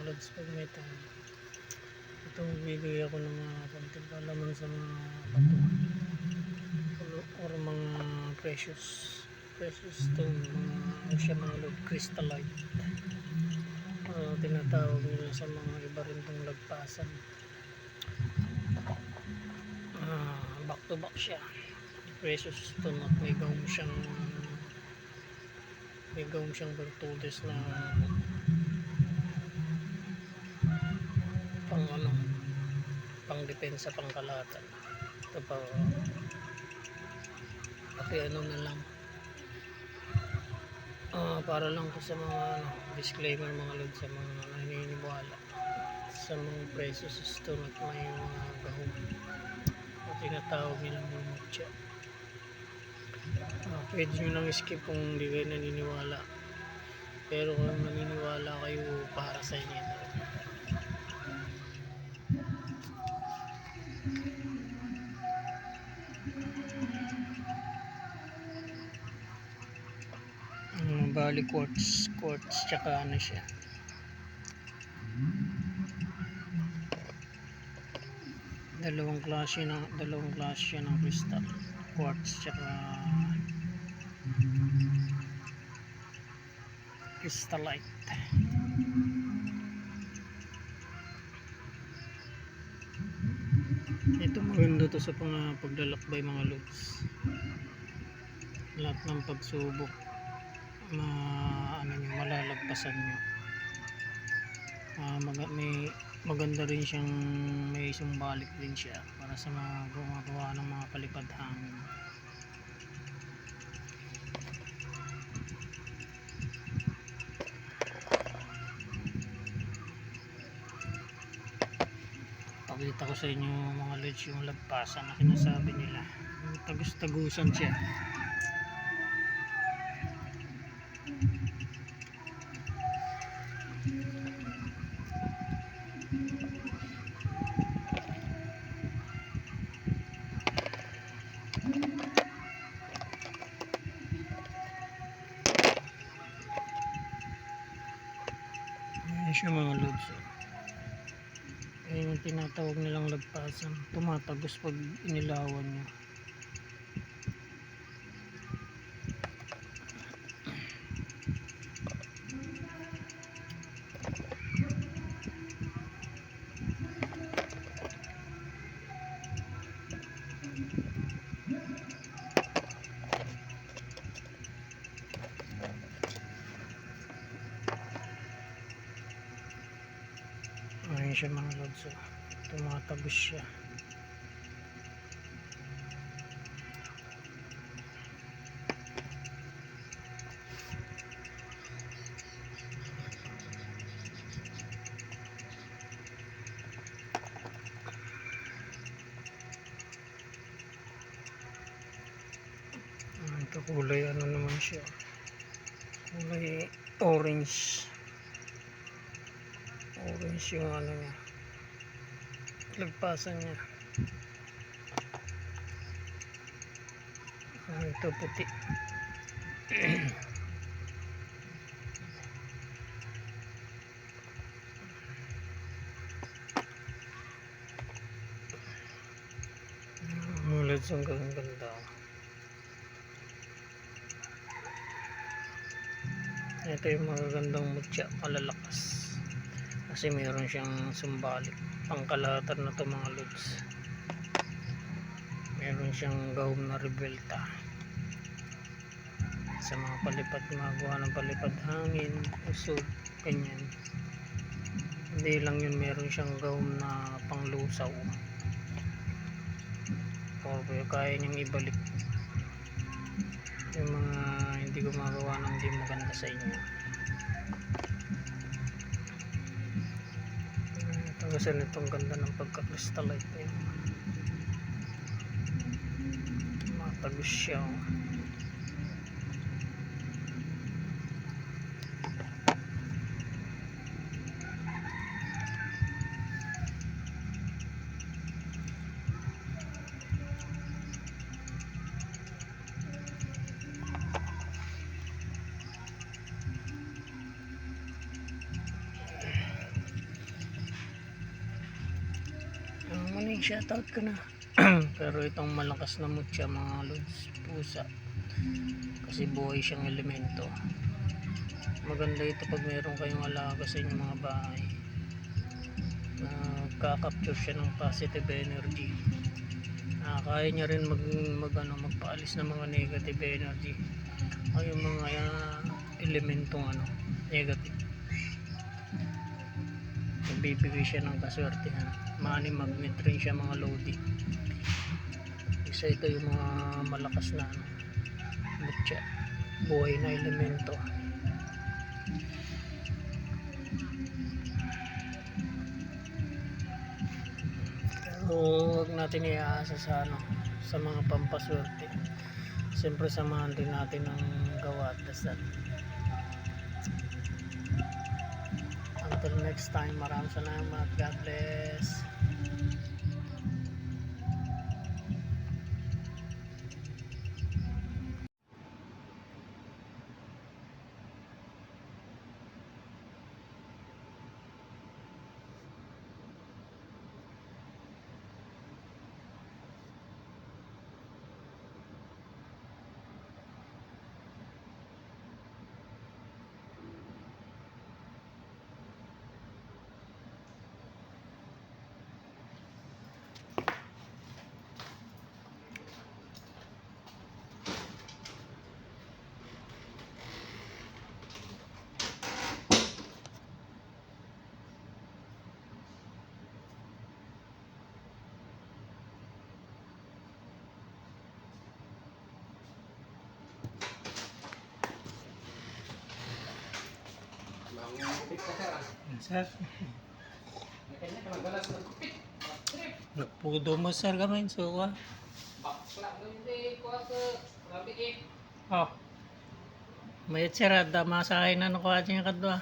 lods pag may time. Ito magbibigay ako ng mga konting palaman sa mga bato or mga precious stone, mga siya mga load crystallite, tinatawag nila sa mga iba rin itong lagpasan. Back to back siya, precious stone, at may gawin siyang virtudes na pang depensa, pang kalatan. Ito pa, ano na lang, para lang to sa mga disclaimer mga lod, sa mga naniniwala sa mga precious stone at may mga gahong o tinatawag nilang mumutya. Pwede nyo lang skip kung hindi kayo naniniwala, pero kung naniniwala kayo, para sa inyo ito. Bali quartz tsaka ano siya, dalawang klase siya ng crystal, quartz tsaka crystallite. Ito maganda to sa paglalakbay mga lods. Lahat ng pagsubok malalagpasan nyo. Maganda rin siyang may sumbalik din siya para sa mga gumagawa ng mga palipad hangin. Pakita ko sa inyo mga lods yung lagpasan na sinasabi nila. Tagus-tagusan siya. Ayan siya mga lods. Ayan yung tinatawag nilang lagpasan. Tumatagos pag inilawan nyo. Ayan siya mga lods, tumatagos siya. Ito kulay ano naman siya, kulay orange yung ano niya, lagpasan niya. Ito puti. Lods, ang ganda. Ito yung magagandang mutya, malalakas kasi mayroon siyang sumbalik, pangkalatan na to mga lods. Mayroon siyang gahom na rebelta sa mga palipad, magawa ng palipad hangin, usog, ganyan. Hindi lang yun, mayroon siyang gahom na panglusaw, or kaya niyang ibalik yung mga hindi gumagawa ng hindi maganda sa inyo. Ito kasi nitong ganda ng pagka-crystallite niya, matagos siya. Morning, shoutout ka na. Pero itong malakas na mutya mga lods, pusa. Kasi buhay siyang elemento. Maganda ito pag meron kayong alaga sa inyong mga bahay. Kakapture siya ng positive energy. Kaya niya rin magpaalis ng mga negative energy. O yung mga elementong negative. Nagbibigay siya ng kaswertehan. Money magnet rin siya mga lodi. Isa ito yung mga malakas na mutya, buhay na elemento. Pero huwag natin iaasa sa mga pampaswerte. Siyempre samahan din natin ang gawa at dasal. Until next time, maraming salamat. God bless. Sir, nagpudo mo sir kami suka. Oh, may sir ada masahin na ko aja kadwa.